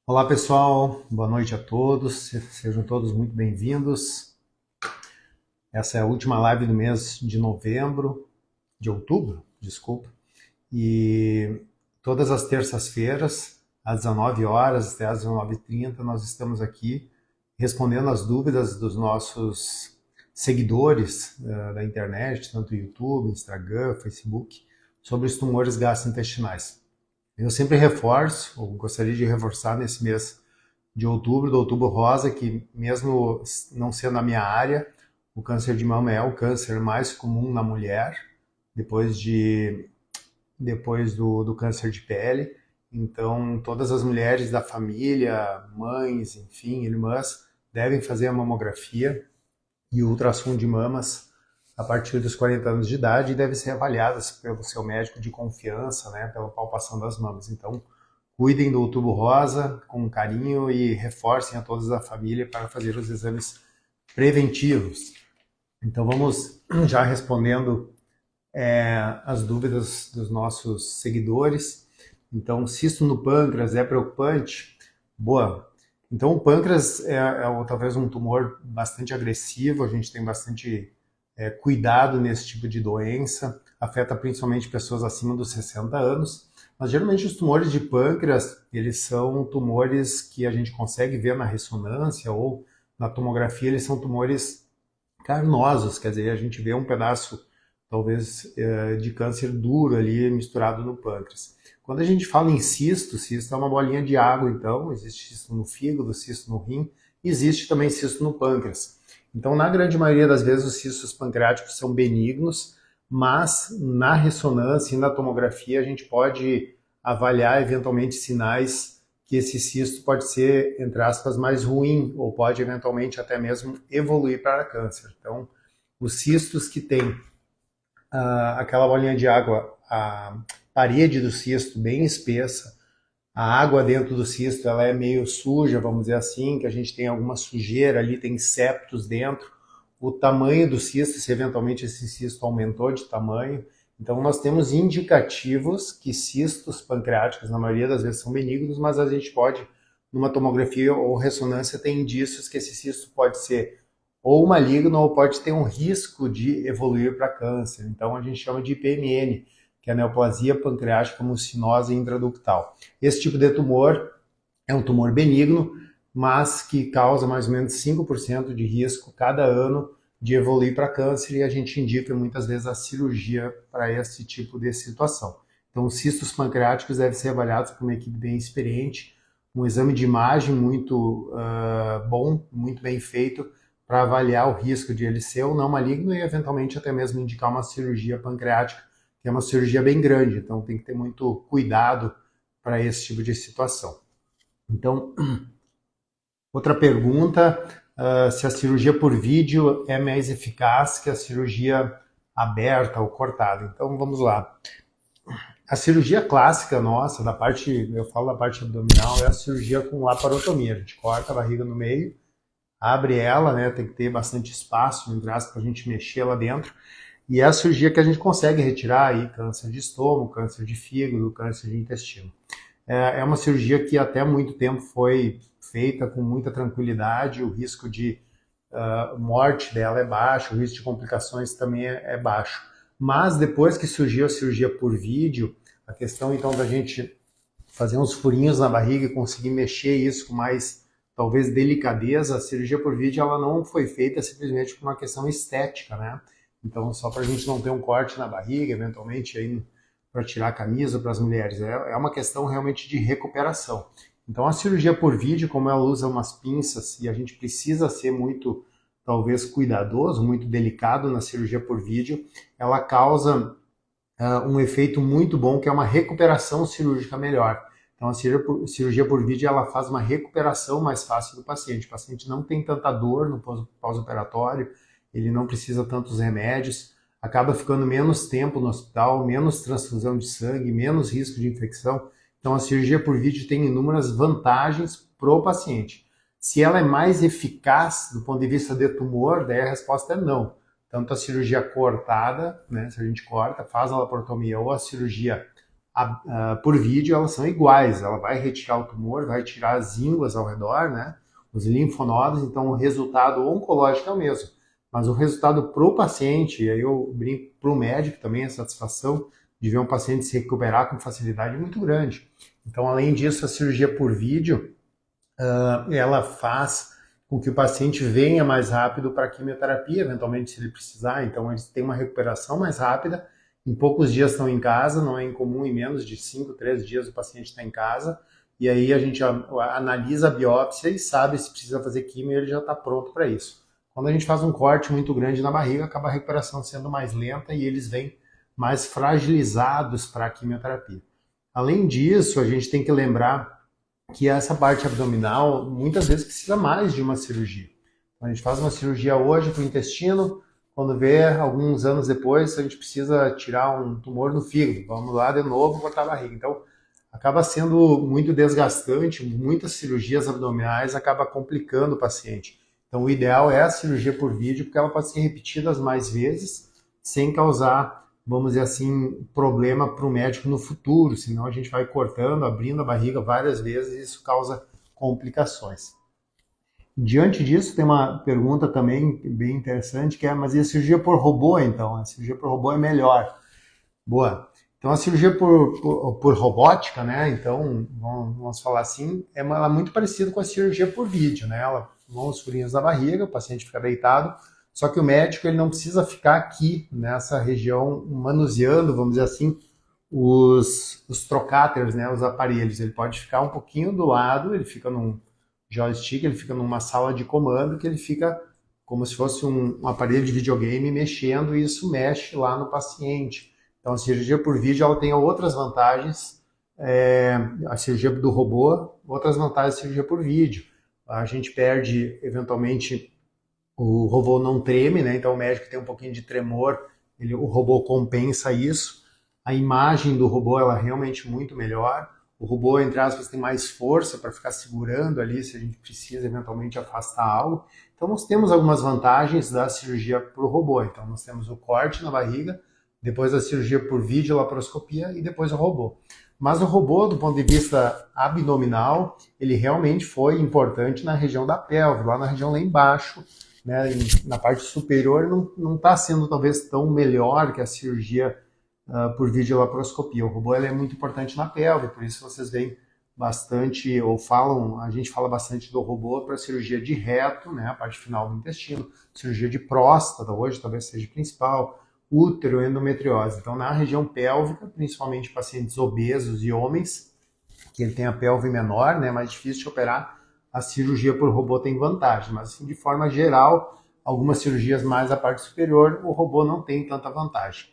Olá pessoal, boa noite a todos, sejam todos muito bem-vindos. Essa é a última live do mês de outubro, desculpa. E todas as terças-feiras, às 19 horas até às 19h30, nós estamos aqui respondendo as dúvidas dos nossos seguidores da internet, tanto YouTube, Instagram, Facebook, sobre os tumores gastrointestinais. Eu sempre reforço, ou gostaria de reforçar nesse mês de outubro, do Outubro Rosa, que mesmo não sendo a minha área, o câncer de mama é o câncer mais comum na mulher, depois do câncer de pele. Então, todas as mulheres da família, mães, enfim, irmãs, devem fazer a mamografia e o ultrassom de mamas a partir dos 40 anos de idade e devem ser avaliadas pelo seu médico de confiança, né, pela palpação das mamas. Então, cuidem do Outubro Rosa com carinho e reforcem a todos da família para fazer os exames preventivos. Então vamos já respondendo as dúvidas dos nossos seguidores. Então, cisto no pâncreas é preocupante? Boa. Então, o pâncreas é talvez um tumor bastante agressivo, a gente tem bastante cuidado nesse tipo de doença, afeta principalmente pessoas acima dos 60 anos, mas geralmente os tumores de pâncreas, eles são tumores que a gente consegue ver na ressonância ou na tomografia, eles são tumores carnosos, quer dizer, a gente vê um pedaço, talvez, de câncer duro ali misturado no pâncreas. Quando a gente fala em cisto é uma bolinha de água, então, existe cisto no fígado, cisto no rim, existe também cisto no pâncreas. Então, na grande maioria das vezes, os cistos pancreáticos são benignos, mas na ressonância e na tomografia a gente pode avaliar eventualmente sinais que esse cisto pode ser, entre aspas, mais ruim, ou pode eventualmente até mesmo evoluir para câncer. Então, os cistos que têm aquela bolinha de água, a parede do cisto bem espessa, a água dentro do cisto ela é meio suja, vamos dizer assim, que a gente tem alguma sujeira ali, tem septos dentro, o tamanho do cisto, se eventualmente esse cisto aumentou de tamanho. Então nós temos indicativos que cistos pancreáticos, na maioria das vezes, são benignos, mas a gente pode, numa tomografia ou ressonância, ter indícios que esse cisto pode ser ou maligno ou pode ter um risco de evoluir para câncer. Então a gente chama de IPMN, que é a neoplasia pancreática mucinosa intraductal. Esse tipo de tumor é um tumor benigno, mas que causa mais ou menos 5% de risco cada ano de evoluir para câncer e a gente indica muitas vezes a cirurgia para esse tipo de situação. Então, os cistos pancreáticos devem ser avaliados por uma equipe bem experiente, um exame de imagem muito bom, muito bem feito, para avaliar o risco de ele ser ou não maligno e eventualmente até mesmo indicar uma cirurgia pancreática, que é uma cirurgia bem grande, então tem que ter muito cuidado para esse tipo de situação. Então, outra pergunta, se a cirurgia por vídeo é mais eficaz que a cirurgia aberta ou cortada. Então, vamos lá. A cirurgia clássica nossa, eu falo da parte abdominal, é a cirurgia com laparotomia. A gente corta a barriga no meio, abre ela, né, tem que ter bastante espaço, entre aspas, para a gente mexer lá dentro. E é a cirurgia que a gente consegue retirar aí câncer de estômago, câncer de fígado, câncer de intestino. É uma cirurgia que até muito tempo foi feita com muita tranquilidade, o risco de morte dela é baixo, o risco de complicações também é baixo. Mas depois que surgiu a cirurgia por vídeo, a questão então da gente fazer uns furinhos na barriga e conseguir mexer isso com mais, talvez, delicadeza, a cirurgia por vídeo ela não foi feita simplesmente por uma questão estética, né? Então, só para a gente não ter um corte na barriga, eventualmente aí para tirar a camisa para as mulheres. É uma questão realmente de recuperação. Então, a cirurgia por vídeo, como ela usa umas pinças e a gente precisa ser muito, talvez, cuidadoso, muito delicado na cirurgia por vídeo, ela causa um efeito muito bom, que é uma recuperação cirúrgica melhor. Então, a cirurgia por vídeo ela faz uma recuperação mais fácil do paciente. O paciente não tem tanta dor no pós-operatório, ele não precisa tantos remédios, acaba ficando menos tempo no hospital, menos transfusão de sangue, menos risco de infecção. Então, a cirurgia por vídeo tem inúmeras vantagens para o paciente. Se ela é mais eficaz do ponto de vista de tumor, daí a resposta é não. Tanto a cirurgia cortada, né, se a gente corta, faz a laparotomia, ou a cirurgia por vídeo elas são iguais, ela vai retirar o tumor, vai tirar as ínguas ao redor, né? Os linfonodos, então o resultado oncológico é o mesmo. Mas o resultado para o paciente, e aí eu brinco para o médico também, a satisfação de ver um paciente se recuperar com facilidade é muito grande. Então, além disso, a cirurgia por vídeo, ela faz com que o paciente venha mais rápido para a quimioterapia, eventualmente se ele precisar. Então, eles têm uma recuperação mais rápida. Em poucos dias estão em casa, não é incomum, em menos de 5, 3 dias o paciente está em casa. E aí a gente analisa a biópsia e sabe se precisa fazer quimio e ele já está pronto para isso. Quando a gente faz um corte muito grande na barriga, acaba a recuperação sendo mais lenta e eles vêm mais fragilizados para a quimioterapia. Além disso, a gente tem que lembrar que essa parte abdominal muitas vezes precisa mais de uma cirurgia. Então, a gente faz uma cirurgia hoje para o intestino, quando vê, alguns anos depois, a gente precisa tirar um tumor no fígado. Vamos lá de novo cortar a barriga. Então, acaba sendo muito desgastante, muitas cirurgias abdominais acaba complicando o paciente. Então, o ideal é a cirurgia por vídeo, porque ela pode ser repetida mais vezes, sem causar, vamos dizer assim, problema para o médico no futuro, senão a gente vai cortando, abrindo a barriga várias vezes e isso causa complicações. Diante disso, tem uma pergunta também bem interessante, que é, mas e a cirurgia por robô, então? A cirurgia por robô é melhor. Boa. Então, a cirurgia por robótica, né? Então, vamos falar assim, ela é muito parecida com a cirurgia por vídeo, né? Ela vão os furinhos na barriga, o paciente fica deitado, só que o médico ele não precisa ficar aqui, nessa região, manuseando, vamos dizer assim, os trocáteres, né? Os aparelhos. Ele pode ficar um pouquinho do lado, ele fica num joystick, ele fica numa sala de comando, que ele fica como se fosse um aparelho de videogame mexendo, e isso mexe lá no paciente. Então, a cirurgia por vídeo ela tem outras vantagens, a cirurgia do robô, outras vantagens da cirurgia por vídeo. A gente perde, eventualmente, o robô não treme, né? Então o médico tem um pouquinho de tremor, o robô compensa isso. A imagem do robô ela é realmente muito melhor. O robô, entre aspas, tem mais força para ficar segurando ali se a gente precisa eventualmente afastar algo. Então nós temos algumas vantagens da cirurgia para o robô. Então nós temos o corte na barriga, depois a cirurgia por videolaparoscopia e depois o robô. Mas o robô, do ponto de vista abdominal, ele realmente foi importante na região da pelve, lá na região lá embaixo, né? Na parte superior não está sendo talvez tão melhor que a cirurgia por videolaparoscopia. O robô ele é muito importante na pelve, por isso vocês veem bastante, ou falam, a gente fala bastante do robô para cirurgia de reto, né? A parte final do intestino, cirurgia de próstata, hoje talvez seja principal, útero, endometriose. Então, na região pélvica, principalmente pacientes obesos e homens, que ele tem a pelve menor, né, mais difícil de operar, a cirurgia por robô tem vantagem. Mas, assim, de forma geral, algumas cirurgias mais à parte superior, o robô não tem tanta vantagem.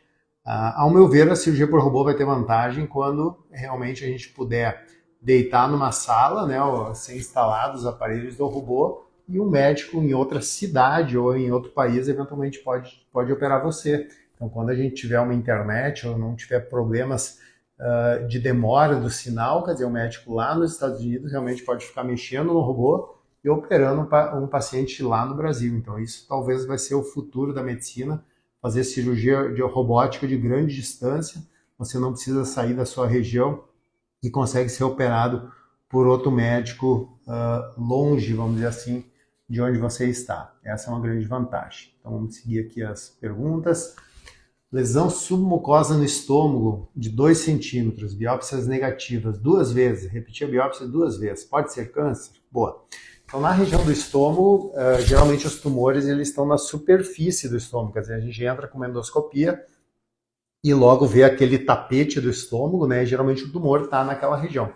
Ao meu ver, a cirurgia por robô vai ter vantagem quando realmente a gente puder deitar numa sala, né, ser instalados os aparelhos do robô, e um médico em outra cidade ou em outro país eventualmente pode operar você. Então, quando a gente tiver uma internet ou não tiver problemas de demora do sinal, quer dizer, o médico lá nos Estados Unidos realmente pode ficar mexendo no robô e operando um paciente lá no Brasil. Então, isso talvez vai ser o futuro da medicina, fazer cirurgia de robótica de grande distância, você não precisa sair da sua região e consegue ser operado por outro médico longe, vamos dizer assim, de onde você está. Essa é uma grande vantagem. Então vamos seguir aqui as perguntas. Lesão submucosa no estômago de 2 centímetros, biópsias negativas 2 vezes, repetir a biópsia 2 vezes, pode ser câncer? Boa. Então na região do estômago, geralmente os tumores eles estão na superfície do estômago, quer dizer, a gente entra com uma endoscopia e logo vê aquele tapete do estômago, né? E geralmente o tumor está naquela região.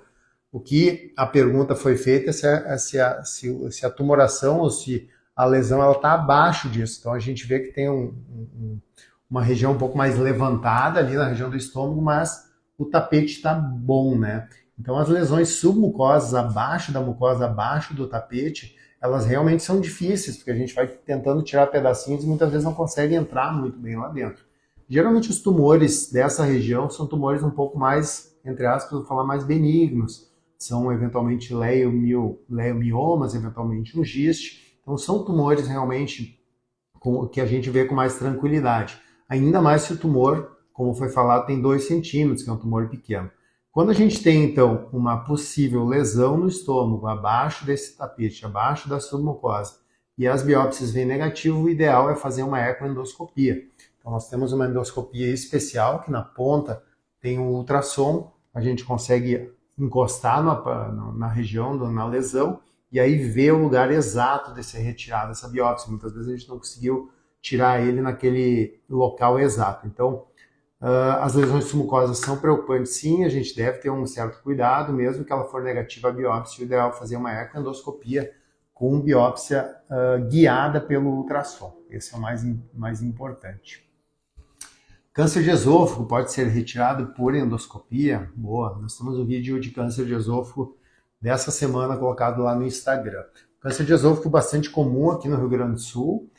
O que a pergunta foi feita é se a tumoração ou se a lesão está abaixo disso. Então a gente vê que tem uma região um pouco mais levantada ali na região do estômago, mas o tapete está bom, né? Então as lesões submucosas, abaixo da mucosa, abaixo do tapete, elas realmente são difíceis, porque a gente vai tentando tirar pedacinhos e muitas vezes não consegue entrar muito bem lá dentro. Geralmente os tumores dessa região são tumores um pouco mais, entre aspas, vou falar mais benignos. São eventualmente leiomiomas, eventualmente um giste. Então são tumores realmente que a gente vê com mais tranquilidade. Ainda mais se o tumor, como foi falado, tem 2 centímetros, que é um tumor pequeno. Quando a gente tem, então, uma possível lesão no estômago, abaixo desse tapete, abaixo da submucosa, e as biópsias vêm negativo, o ideal é fazer uma ecoendoscopia. Então, nós temos uma endoscopia especial, que na ponta tem um ultrassom, a gente consegue encostar na região, na lesão, e aí ver o lugar exato de ser retirada essa biópsia. Muitas vezes a gente não conseguiu tirar ele naquele local exato. Então, as lesões submucosas são preocupantes, sim, a gente deve ter um certo cuidado, mesmo que ela for negativa à biópsia, o ideal é fazer uma ecoendoscopia com biópsia guiada pelo ultrassom. Esse é o mais importante. Câncer de esôfago pode ser retirado por endoscopia? Boa, nós temos um vídeo de câncer de esôfago dessa semana colocado lá no Instagram. Câncer de esôfago bastante comum aqui no Rio Grande do Sul,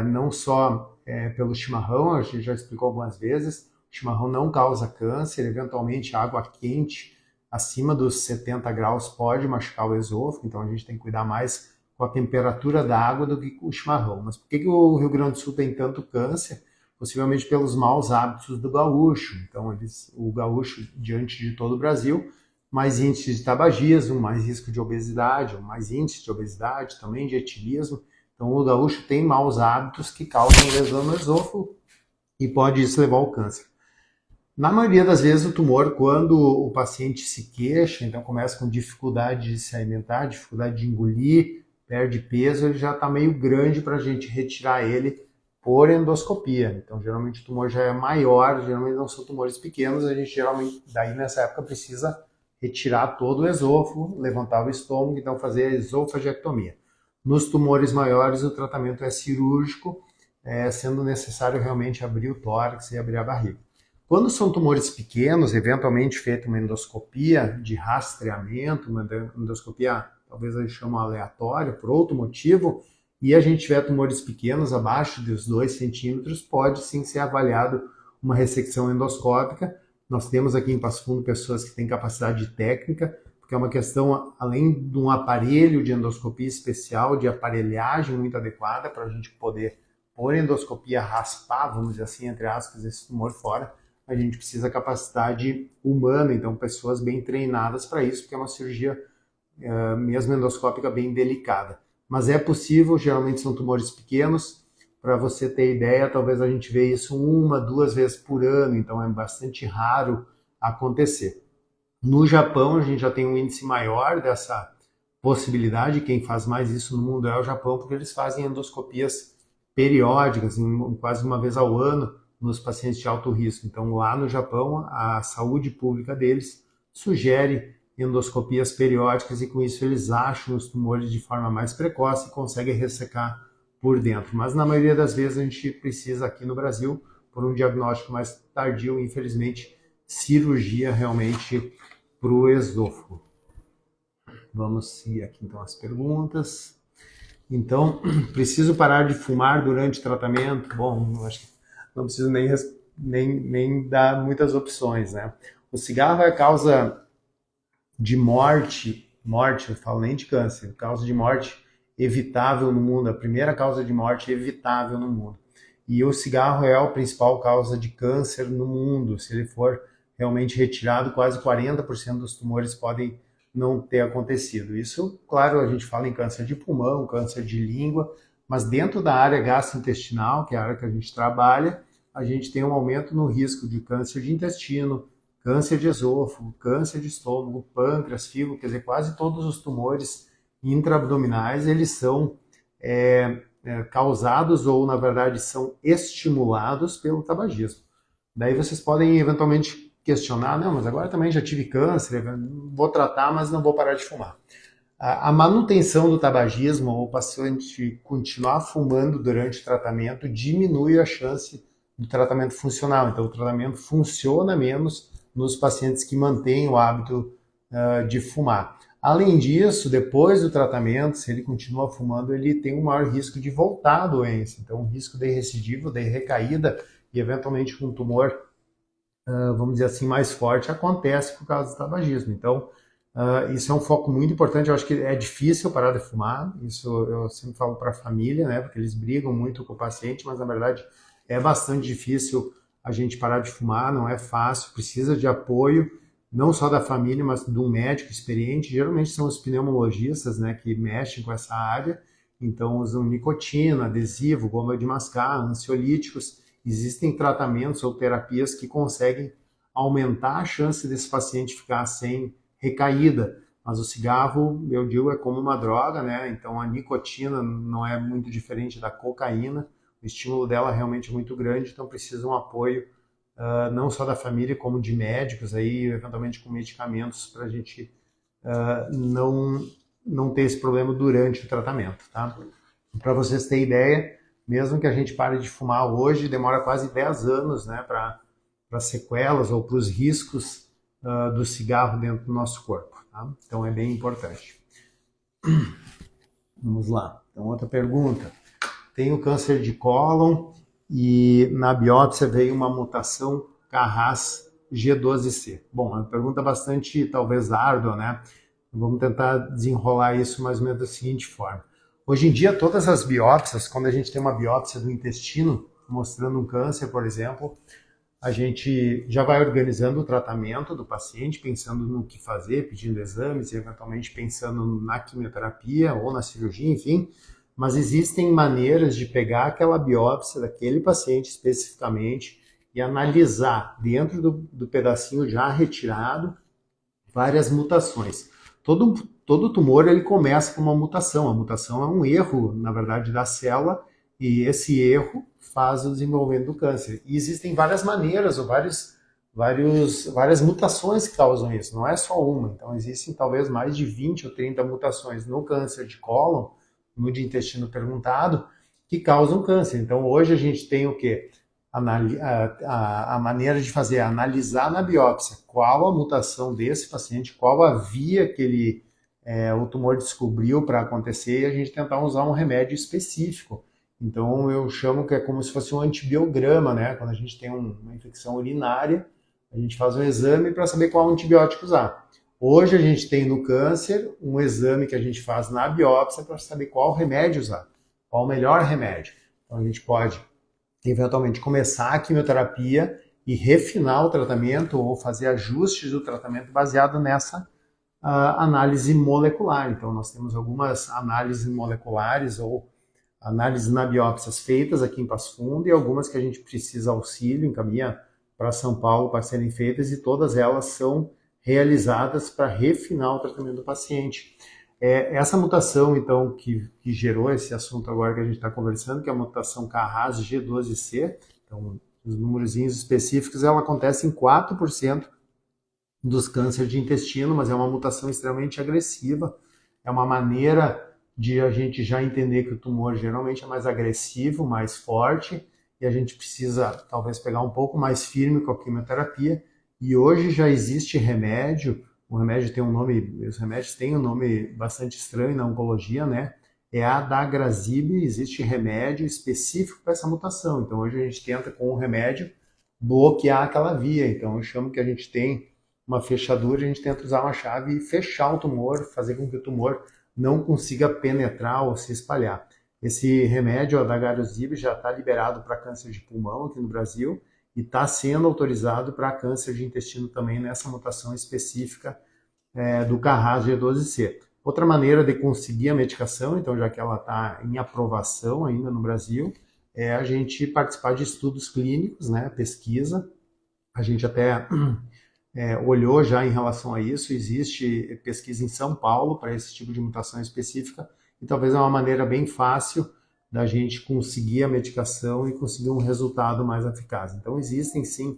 não só pelo chimarrão, a gente já explicou algumas vezes, o chimarrão não causa câncer, eventualmente água quente acima dos 70 graus pode machucar o esôfago, então a gente tem que cuidar mais com a temperatura da água do que com o chimarrão. Mas por que o Rio Grande do Sul tem tanto câncer? Possivelmente pelos maus hábitos do gaúcho. Então, o gaúcho, diante de todo o Brasil, mais índice de tabagismo, mais risco de obesidade, mais índice de obesidade, também de etilismo. Então, o gaúcho tem maus hábitos que causam lesão no esôfago e pode isso levar ao câncer. Na maioria das vezes, o tumor, quando o paciente se queixa, então começa com dificuldade de se alimentar, dificuldade de engolir, perde peso, ele já está meio grande para a gente retirar ele por endoscopia. Então, geralmente o tumor já é maior, geralmente não são tumores pequenos, a gente geralmente, daí nessa época, precisa retirar todo o esôfago, levantar o estômago, então fazer a esofagectomia. Nos tumores maiores, o tratamento é cirúrgico, sendo necessário realmente abrir o tórax e abrir a barriga. Quando são tumores pequenos, eventualmente feita uma endoscopia de rastreamento, uma endoscopia, talvez a gente chame aleatória, por outro motivo, e a gente tiver tumores pequenos, abaixo dos 2 centímetros, pode sim ser avaliado uma ressecção endoscópica. Nós temos aqui em Passo Fundo pessoas que têm capacidade técnica, porque é uma questão, além de um aparelho de endoscopia especial, de aparelhagem muito adequada para a gente poder, por endoscopia, raspar, vamos dizer assim, entre aspas, esse tumor fora, a gente precisa capacidade humana, então pessoas bem treinadas para isso, porque é uma cirurgia mesmo endoscópica bem delicada. Mas é possível, geralmente são tumores pequenos. Para você ter ideia, talvez a gente vê isso 1, 2 vezes por ano, então é bastante raro acontecer. No Japão, a gente já tem um índice maior dessa possibilidade, quem faz mais isso no mundo é o Japão, porque eles fazem endoscopias periódicas, quase uma vez ao ano, nos pacientes de alto risco. Então, lá no Japão, a saúde pública deles sugere endoscopias periódicas e com isso eles acham os tumores de forma mais precoce e conseguem ressecar por dentro. Mas na maioria das vezes a gente precisa aqui no Brasil, por um diagnóstico mais tardio, infelizmente, cirurgia realmente para o esôfago. Vamos seguir aqui então as perguntas. Então, preciso parar de fumar durante o tratamento? Bom, eu acho que não preciso nem dar muitas opções, né? O cigarro é causa de morte, eu falo nem de câncer, causa de morte evitável no mundo, a primeira causa de morte evitável no mundo. E o cigarro é a principal causa de câncer no mundo. Se ele for realmente retirado, quase 40% dos tumores podem não ter acontecido. Isso, claro, a gente fala em câncer de pulmão, câncer de língua, mas dentro da área gastrointestinal, que é a área que a gente trabalha, a gente tem um aumento no risco de câncer de intestino, câncer de esôfago, câncer de estômago, pâncreas, fígado, quer dizer, quase todos os tumores intraabdominais, eles são causados ou, na verdade, são estimulados pelo tabagismo. Daí vocês podem, eventualmente, questionar, não, mas agora também já tive câncer, vou tratar, mas não vou parar de fumar. A manutenção do tabagismo, ou o paciente continuar fumando durante o tratamento, diminui a chance do tratamento funcional. Então, o tratamento funciona menos nos pacientes que mantêm o hábito de fumar. Além disso, depois do tratamento, se ele continua fumando, ele tem um maior risco de voltar à doença. Então, o risco de recidiva, de recaída e, eventualmente, um tumor, vamos dizer assim, mais forte, acontece por causa do tabagismo. Então, isso é um foco muito importante. Eu acho que é difícil parar de fumar. Isso eu sempre falo para a família, né? Porque eles brigam muito com o paciente, mas, na verdade, é bastante difícil a gente parar de fumar, não é fácil, precisa de apoio. não só da família, mas de um médico experiente. Geralmente são os pneumologistas, né, que mexem com essa área, então usam nicotina, adesivo, goma de mascar, ansiolíticos. Existem tratamentos ou terapias que conseguem aumentar a chance desse paciente ficar sem recaída. Mas o cigarro, eu digo, é como uma droga, né? Então a nicotina não é muito diferente da cocaína. O estímulo dela realmente é muito grande, então precisa um apoio não só da família, como de médicos, aí, eventualmente com medicamentos, para a gente não ter esse problema durante o tratamento. Tá? Para vocês terem ideia, mesmo que a gente pare de fumar hoje, demora quase 10 anos, né, para sequelas ou para os riscos do cigarro dentro do nosso corpo. Tá? Então é bem importante. Vamos lá. Então, outra pergunta. Tenho câncer de cólon e na biópsia veio uma mutação Carras G12C. Bom, é uma pergunta bastante, talvez, árdua, né? Vamos tentar desenrolar isso mais ou menos da seguinte forma. Hoje em dia, todas as biópsias, quando a gente tem uma biópsia do intestino, mostrando um câncer, por exemplo, a gente já vai organizando o tratamento do paciente, pensando no que fazer, pedindo exames, e eventualmente pensando na quimioterapia ou na cirurgia, enfim. Mas existem maneiras de pegar aquela biópsia daquele paciente especificamente e analisar dentro do pedacinho já retirado várias mutações. Todo tumor ele começa com uma mutação. A mutação é um erro, na verdade, da célula e esse erro faz o desenvolvimento do câncer. E existem várias maneiras ou várias mutações que causam isso, não é só uma. Então existem talvez mais de 20 ou 30 mutações no câncer de cólon, no de intestino perguntado, que causam câncer. Então hoje a gente tem o quê? A maneira de fazer é analisar na biópsia qual a mutação desse paciente, qual a via que o tumor descobriu para acontecer e a gente tentar usar um remédio específico. Então eu chamo que é como se fosse um antibiograma, né? Quando a gente tem uma infecção urinária, a gente faz um exame para saber qual antibiótico usar. Hoje a gente tem no câncer um exame que a gente faz na biópsia para saber qual remédio usar, qual o melhor remédio. Então a gente pode eventualmente começar a quimioterapia e refinar o tratamento ou fazer ajustes do tratamento baseado nessa análise molecular. Então nós temos algumas análises moleculares ou análises na biópsias feitas aqui em Passo Fundo e algumas que a gente precisa auxílio, encaminha para São Paulo para serem feitas e todas elas são realizadas para refinar o tratamento do paciente. Essa mutação, então, que gerou esse assunto agora que a gente está conversando, que é a mutação Carras G12C, então, os númerozinhos específicos, ela acontece em 4% dos cânceres de intestino, mas é uma mutação extremamente agressiva, é uma maneira de a gente já entender que o tumor geralmente é mais agressivo, mais forte, e a gente precisa talvez pegar um pouco mais firme com a quimioterapia, e hoje já existe remédio, o remédio tem um nome, os remédios têm um nome bastante estranho na oncologia, né? É a adagrasib, existe remédio específico para essa mutação. Então hoje a gente tenta com o remédio bloquear aquela via. Então eu chamo que a gente tem uma fechadura, a gente tenta usar uma chave e fechar o tumor, fazer com que o tumor não consiga penetrar ou se espalhar. Esse remédio, a adagrasib, já está liberado para câncer de pulmão aqui no Brasil e está sendo autorizado para câncer de intestino também nessa mutação específica do Carras G12C. Outra maneira de conseguir a medicação, então já que ela está em aprovação ainda no Brasil, é a gente participar de estudos clínicos, né, pesquisa. A gente até olhou já em relação a isso, existe pesquisa em São Paulo para esse tipo de mutação específica e talvez é uma maneira bem fácil da gente conseguir a medicação e conseguir um resultado mais eficaz. Então existem sim,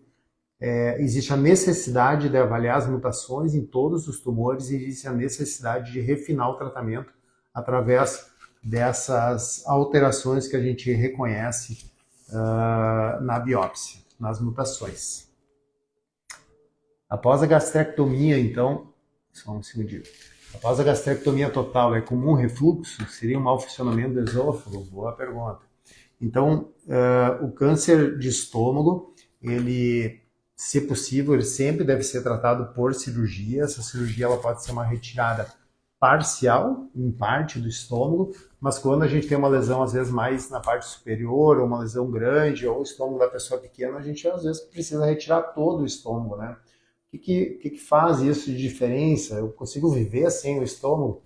existe a necessidade de avaliar as mutações em todos os tumores e existe a necessidade de refinar o tratamento através dessas alterações que a gente reconhece na biópsia, nas mutações. Após a gastrectomia, então, só um segundinho. Após a gastrectomia total, é comum refluxo? Seria um mau funcionamento do esôfago? Boa pergunta. Então, o câncer de estômago, ele, se possível, ele sempre deve ser tratado por cirurgia. Essa cirurgia ela pode ser uma retirada parcial, em parte do estômago, mas quando a gente tem uma lesão, às vezes, mais na parte superior, ou uma lesão grande, ou o estômago da pessoa pequena, a gente, às vezes, precisa retirar todo o estômago, né? que faz isso de diferença? Eu consigo viver sem o estômago?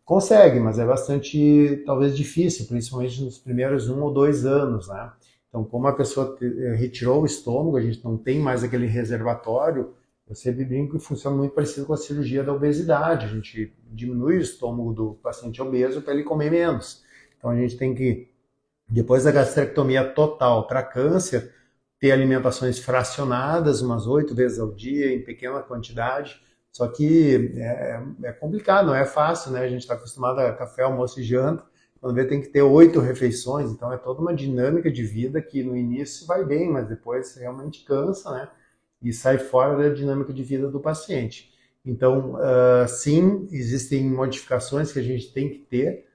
Consegue, mas é bastante, talvez, difícil, principalmente nos primeiros 1 ou 2 anos, né? Então, como a pessoa retirou o estômago, a gente não tem mais aquele reservatório, eu sempre brinco que funciona muito parecido com a cirurgia da obesidade. A gente diminui o estômago do paciente obeso para ele comer menos. Então, a gente tem que, depois da gastrectomia total para câncer, ter alimentações fracionadas, umas 8 vezes ao dia, em pequena quantidade. Só que é complicado, não é fácil, né? A gente está acostumado a café, almoço e janta. Quando vê, tem que ter 8 refeições. Então é toda uma dinâmica de vida que no início vai bem, mas depois realmente cansa, né? E sai fora da dinâmica de vida do paciente. Então, sim, existem modificações que a gente tem que ter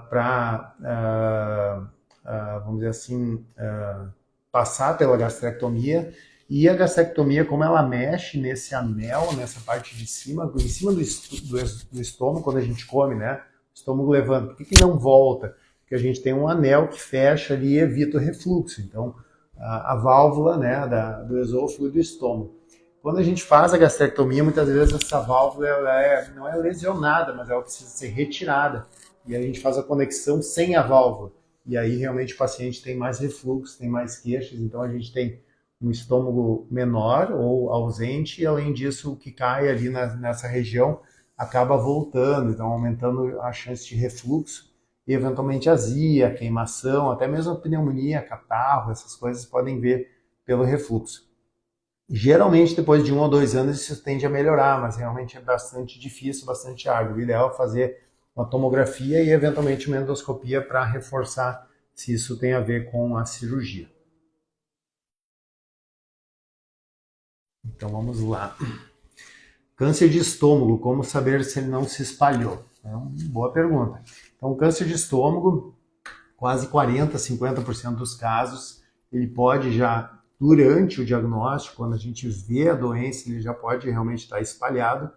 para, vamos dizer assim, passar pela gastrectomia. E a gastrectomia, como ela mexe nesse anel, nessa parte de cima, em cima do estômago, quando a gente come, né? O estômago levanta. Por que não volta? Porque a gente tem um anel que fecha ali e evita o refluxo. Então, a válvula, né, do esôfago e do estômago. Quando a gente faz a gastrectomia, muitas vezes essa válvula não é lesionada, mas ela precisa ser retirada. E a gente faz a conexão sem a válvula. E aí realmente o paciente tem mais refluxo, tem mais queixas, então a gente tem um estômago menor ou ausente, e além disso o que cai ali nessa região acaba voltando, então aumentando a chance de refluxo e eventualmente azia, queimação, até mesmo a pneumonia, catarro, essas coisas podem vir pelo refluxo. Geralmente depois de 1 ou 2 anos isso tende a melhorar, mas realmente é bastante difícil, bastante árduo. O ideal é fazer uma tomografia e eventualmente uma endoscopia para reforçar se isso tem a ver com a cirurgia. Então vamos lá. Câncer de estômago, como saber se ele não se espalhou? É uma boa pergunta. Então, câncer de estômago, quase 40, 50% dos casos, ele pode já, durante o diagnóstico, quando a gente vê a doença, ele já pode realmente estar espalhado.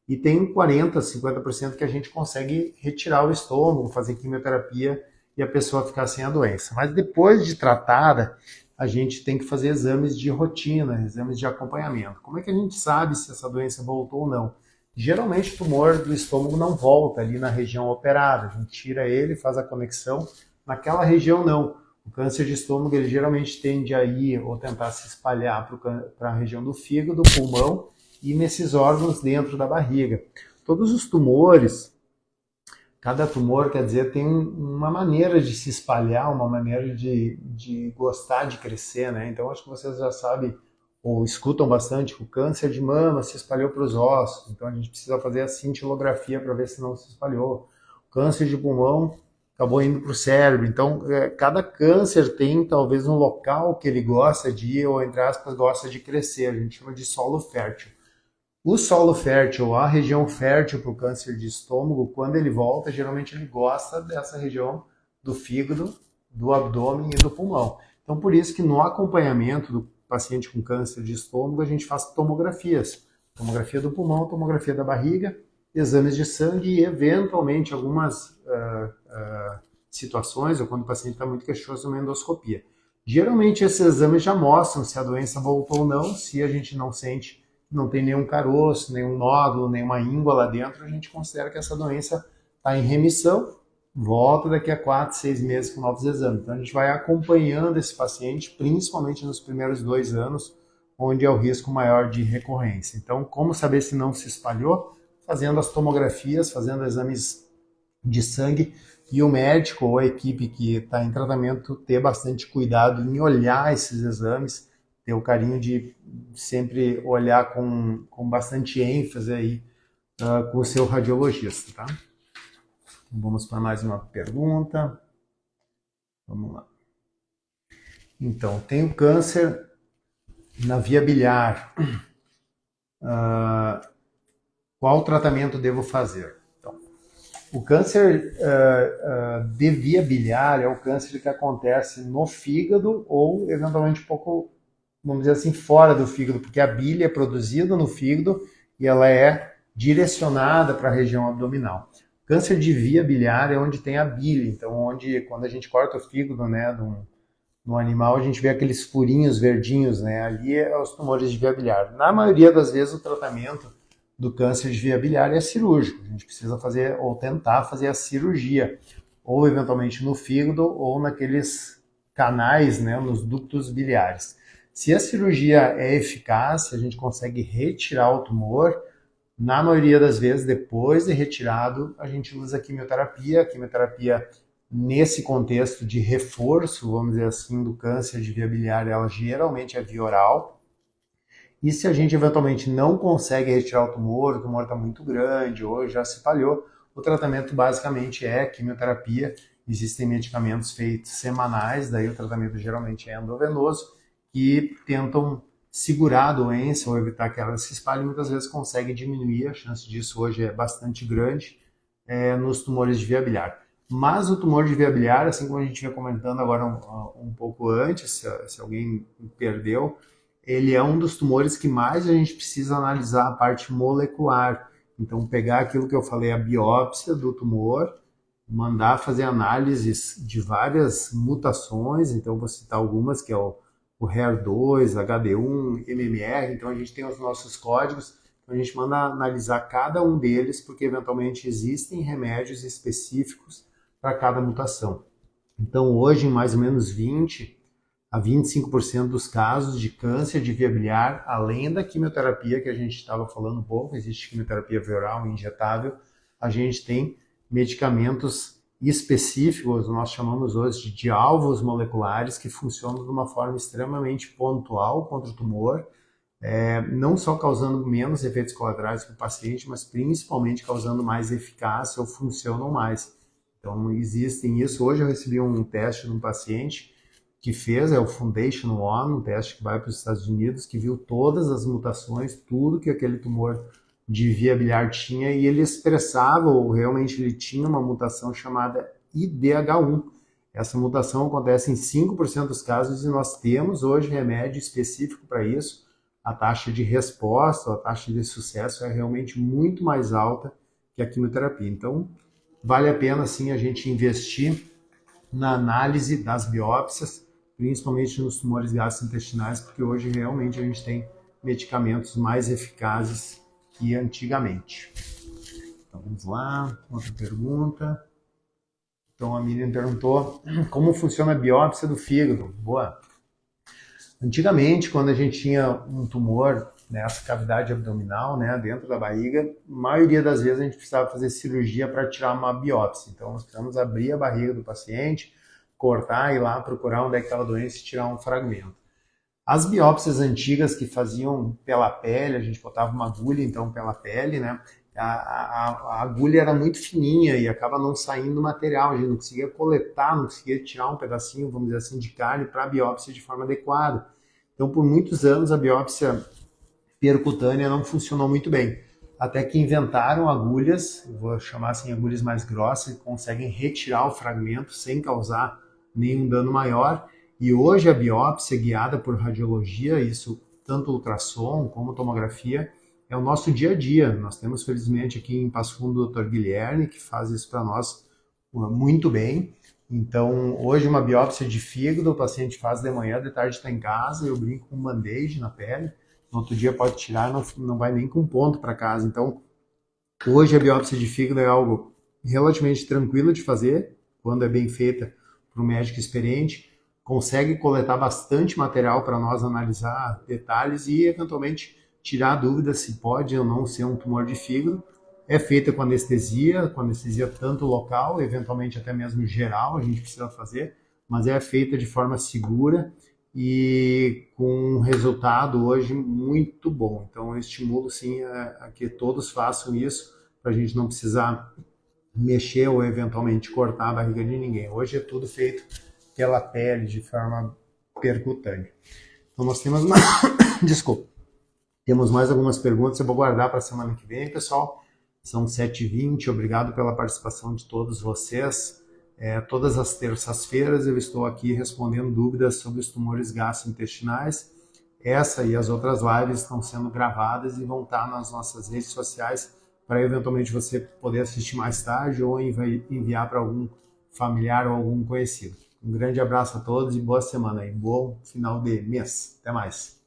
E tem 40, 50% que a gente consegue retirar o estômago, fazer quimioterapia e a pessoa ficar sem a doença. Mas depois de tratada, a gente tem que fazer exames de rotina, exames de acompanhamento. Como é que a gente sabe se essa doença voltou ou não? Geralmente o tumor do estômago não volta ali na região operada, a gente tira ele, faz a conexão, naquela região não. O câncer de estômago ele geralmente tende a ir ou tentar se espalhar para a região do fígado, do pulmão e nesses órgãos dentro da barriga. Todos os tumores, cada tumor, quer dizer, tem uma maneira de se espalhar, uma maneira de gostar de crescer, né? Então, acho que vocês já sabem ou escutam bastante que o câncer de mama se espalhou para os ossos, então a gente precisa fazer a cintilografia para ver se não se espalhou. O câncer de pulmão acabou indo para o cérebro, então cada câncer tem talvez um local que ele gosta de ir, ou entre aspas, gosta de crescer, a gente chama de solo fértil. O solo fértil, a região fértil para o câncer de estômago, quando ele volta, geralmente ele gosta dessa região do fígado, do abdômen e do pulmão. Então, por isso que no acompanhamento do paciente com câncer de estômago, a gente faz tomografias. Tomografia do pulmão, tomografia da barriga, exames de sangue e, eventualmente, algumas situações, ou quando o paciente está muito queixoso, uma endoscopia. Geralmente, esses exames já mostram se a doença voltou ou não, se a gente não sente, não tem nenhum caroço, nenhum nódulo, nenhuma íngua lá dentro, a gente considera que essa doença está em remissão, volta daqui a 4, 6 meses com novos exames. Então a gente vai acompanhando esse paciente, principalmente nos primeiros 2 anos, onde é o risco maior de recorrência. Então, como saber se não se espalhou? Fazendo as tomografias, fazendo exames de sangue, e o médico ou a equipe que está em tratamento ter bastante cuidado em olhar esses exames, ter o carinho de sempre olhar com bastante ênfase aí com o seu radiologista, tá? Então, vamos para mais uma pergunta. Vamos lá. Então, tenho câncer na via biliar. Qual tratamento devo fazer? Então, o câncer de via biliar é o câncer que acontece no fígado ou, eventualmente, um pouco, vamos dizer assim, fora do fígado, porque a bile é produzida no fígado e ela é direcionada para a região abdominal. Câncer de via biliar é onde tem a bile, então quando a gente corta o fígado, né, de no animal a gente vê aqueles furinhos verdinhos, né? Ali é os tumores de via biliar. Na maioria das vezes o tratamento do câncer de via biliar é cirúrgico. A gente precisa fazer ou tentar fazer a cirurgia, ou eventualmente no fígado ou naqueles canais, né, nos ductos biliares. Se a cirurgia é eficaz, se a gente consegue retirar o tumor, na maioria das vezes, depois de retirado, a gente usa a quimioterapia. A quimioterapia, nesse contexto de reforço, vamos dizer assim, do câncer de via biliar, ela geralmente é via oral. E se a gente eventualmente não consegue retirar o tumor está muito grande ou já se espalhou, o tratamento basicamente é quimioterapia. Existem medicamentos feitos semanais, daí o tratamento geralmente é endovenoso, que tentam segurar a doença ou evitar que ela se espalhe. Muitas vezes consegue diminuir, a chance disso hoje é bastante grande nos tumores de via biliar. Mas o tumor de via biliar, assim como a gente ia comentando agora um pouco antes, se alguém perdeu, ele é um dos tumores que mais a gente precisa analisar a parte molecular. Então, pegar aquilo que eu falei, a biópsia do tumor, mandar fazer análises de várias mutações. Então, vou citar algumas, que é o HER2, HD1, MMR. Então, a gente tem os nossos códigos. Então, a gente manda analisar cada um deles, porque eventualmente existem remédios específicos para cada mutação. Então, hoje, em mais ou menos 20 a 25% dos casos de câncer de via biliar, além da quimioterapia que a gente estava falando um pouco, existe quimioterapia via oral injetável, a gente tem medicamentos específicos, nós chamamos hoje de alvos moleculares, que funcionam de uma forma extremamente pontual contra o tumor, não só causando menos efeitos colaterais para o paciente, mas principalmente causando mais eficácia ou funcionam mais. Então, existem isso. Hoje eu recebi um teste de um paciente que fez, é o Foundation One, um teste que vai para os Estados Unidos, que viu todas as mutações, tudo que aquele tumor de via biliar tinha, e ele expressava, ou realmente ele tinha uma mutação chamada IDH1. Essa mutação acontece em 5% dos casos e nós temos hoje remédio específico para isso. A taxa de resposta, a taxa de sucesso é realmente muito mais alta que a quimioterapia. Então, vale a pena sim a gente investir na análise das biópsias, principalmente nos tumores gastrointestinais, porque hoje realmente a gente tem medicamentos mais eficazes que antigamente. Então vamos lá, outra pergunta. Então a Miriam perguntou como funciona a biópsia do fígado. Boa. Antigamente, quando a gente tinha um tumor nessa cavidade abdominal, né, dentro da barriga, a maioria das vezes a gente precisava fazer cirurgia para tirar uma biópsia. Então, nós precisamos abrir a barriga do paciente, cortar, ir lá procurar onde é que estava a doença e tirar um fragmento. As biópsias antigas que faziam pela pele, a gente botava uma agulha, então, pela pele, né, a agulha era muito fininha e acaba não saindo material, a gente não conseguia coletar, não conseguia tirar um pedacinho, vamos dizer assim, de carne para a biópsia de forma adequada. Então, por muitos anos, a biópsia percutânea não funcionou muito bem. Até que inventaram agulhas, vou chamar assim, agulhas mais grossas, que conseguem retirar o fragmento sem causar nenhum dano maior. E hoje a biópsia guiada por radiologia, isso tanto ultrassom como tomografia, é o nosso dia a dia. Nós temos, felizmente, aqui em Passo Fundo o Dr. Guilherme, que faz isso para nós muito bem. Então, hoje uma biópsia de fígado, o paciente faz de manhã, de tarde está em casa, eu brinco com um band-aid na pele, no outro dia pode tirar, não vai nem com ponto para casa. Então, hoje a biópsia de fígado é algo relativamente tranquilo de fazer, quando é bem feita por um médico experiente, consegue coletar bastante material para nós analisar detalhes e, eventualmente, tirar dúvidas se pode ou não ser um tumor de fígado. É feita com anestesia tanto local, eventualmente até mesmo geral, a gente precisa fazer, mas é feita de forma segura e com um resultado hoje muito bom. Então eu estimulo sim a que todos façam isso, para a gente não precisar mexer ou eventualmente cortar a barriga de ninguém. Hoje é tudo feito pela pele, de forma percutânea. Então nós temos uma... Desculpa. Temos mais algumas perguntas, eu vou guardar para a semana que vem, pessoal. São 7h20, obrigado pela participação de todos vocês. Todas as terças-feiras eu estou aqui respondendo dúvidas sobre os tumores gastrointestinais. Essa e as outras lives estão sendo gravadas e vão estar nas nossas redes sociais para eventualmente você poder assistir mais tarde ou enviar para algum familiar ou algum conhecido. Um grande abraço a todos e boa semana aí. Bom final de mês. Até mais.